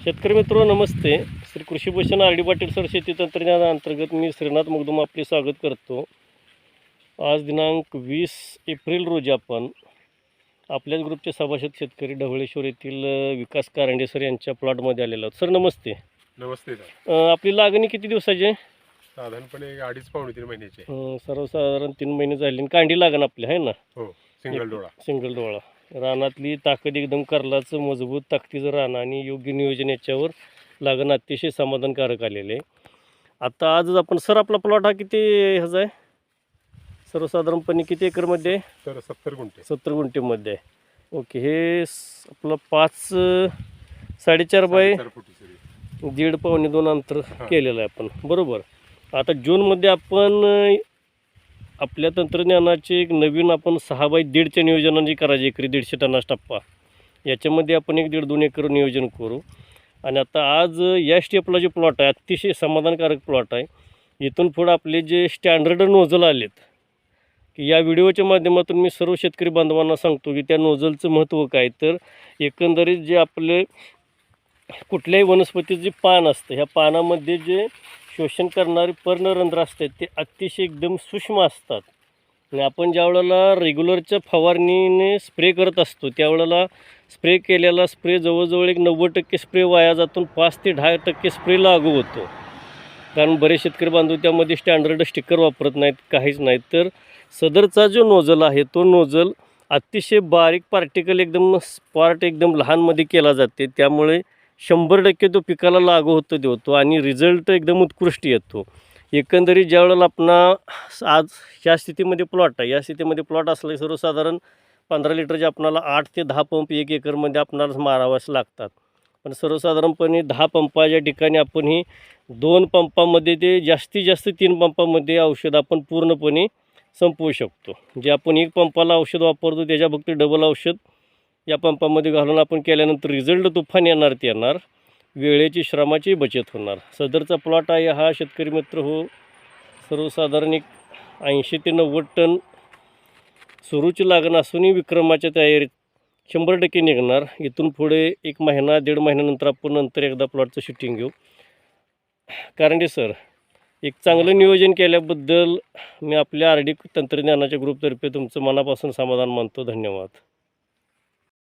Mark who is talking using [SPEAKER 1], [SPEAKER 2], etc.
[SPEAKER 1] शेतकरी मित्रो नमस्ते. Shri Krishibhushan R D Patil sir शेती तंत्रज्ञानाअंतर्गत मी श्रीनाथ मगदूम आपले स्वागत करतो. आज दिनांक 20 एप्रिल रोजी आपण आपल्याच ग्रुपचे सभासद शेतकरी ढवळेश्वर येथील विकास कारंडे सर यांच्या प्लॉटमध्ये आलेलो आहोत. सर नमस्ते.
[SPEAKER 2] नमस्ते सर.
[SPEAKER 1] आपली लागणी किती दिवसाची आहे?
[SPEAKER 2] साधारणपणे 2.5-3 महिन्याची.
[SPEAKER 1] सर्वसाधारण 3 महिने झाले. आणि कांडी लागण आपली आहे ना?
[SPEAKER 2] हो, सिंगल डोळा.
[SPEAKER 1] रानातली ताकद एकदम करलाचं मजबूत ताकदीचं रान आणि योग्य नियोजन याच्यावर लागण अतिशय समाधानकारक आलेले आहे. आता आजच आपण सर आपला प्लॉट हा किती ह्याचा आहे? सर्वसाधारणपणे किती एकरमध्ये आहे?
[SPEAKER 2] तर 70
[SPEAKER 1] गुंठेमध्ये आहे. ओके. हे आपलं 5.5 बाय 1.5 पावणे 2 अंतर केलेलं आहे आपण, बरोबर. आता जूनमध्ये आपण आपल्या तंत्रज्ञानाचे एक नवीन आपण 6 बाय 1.5च्या नियोजनाने करायचे एकरी 150 टनाचा टप्पा. याच्यामध्ये आपण 1-1.5-2 एकर नियोजन करू. आणि आता आज या स्टेपला जे प्लॉट आहे अतिशय समाधानकारक प्लॉट आहे. इथून पुढं आपले जे स्टँडर्ड नोझल आलेत की या व्हिडिओच्या माध्यमातून मी सर्व शेतकरी बांधवांना सांगतो की त्या नोझलचं महत्त्व काय. तर एकंदरीत जे आपले कुठल्याही वनस्पतीचं जे पान असतं ह्या पानामध्ये जे शोषण करणारे पर्णरंध्र असतात ते अतिशय एकदम सूक्ष्म असतात. आणि आपण ज्या वेळेला रेग्युलरच्या फवारणीने स्प्रे करत असतो त्यावेळेला स्प्रे केलेला स्प्रे जवळजवळ 90% स्प्रे वाया जातून 5 ते 10% स्प्रे लागू होतो. कारण बरेच शेतकरी बांधव त्यामध्ये स्टँडर्ड स्टिकर वापरत नाहीत, काहीच नाहीत. तर सदरचा जो नोझल आहे तो नोझल अतिशय बारीक पार्टिकल एकदम लहानमध्ये केला जाते. त्यामुळे 100% तो पिकाला लागू होतो आणि रिझल्ट एकदम उत्कृष्ट येतो. एकंदरीत ज्या वेळेला आपण आज ह्या स्थितीमध्ये प्लॉट आहे, या स्थितीमध्ये प्लॉट असला सर्वसाधारण 15 लिटरचे आपणाला 8 ते 10 पंप 1 एकरमध्ये आपणाला मारावाच लागतात. पण सर्वसाधारणपणे 10 पंपाच्या ठिकाणी आपण ही 2 पंपामध्ये ते जास्तीत जास्त 3 पंपामध्ये औषध आपण पूर्णपणे संपवू शकतो. जे आपण 1 पंपाला औषध वापरतो त्याच्या फक्त डबल औषध या पंपामध्ये घालून आपण केल्यानंतर रिझल्ट तुफान येणार. वेळेची श्रमाची बचत होणार. सदरचा प्लॉट आहे हा शेतकरी मित्र हो सर्वसाधारण एक 80 ते 90 टन सुरूची लागण असूनही विक्रमाच्या तयारीत 100% निघणार. इथून पुढे 1 महिना 1.5 महिन्यानंतर आपण नंतर एकदा प्लॉटचं शूटिंग घेऊ. कारंडे सर, एक चांगलं नियोजन केल्याबद्दल मी आपल्या आर डी तंत्रज्ञानाच्या ग्रुपतर्फे तुमचं मनापासून समाधान मानतो. धन्यवाद.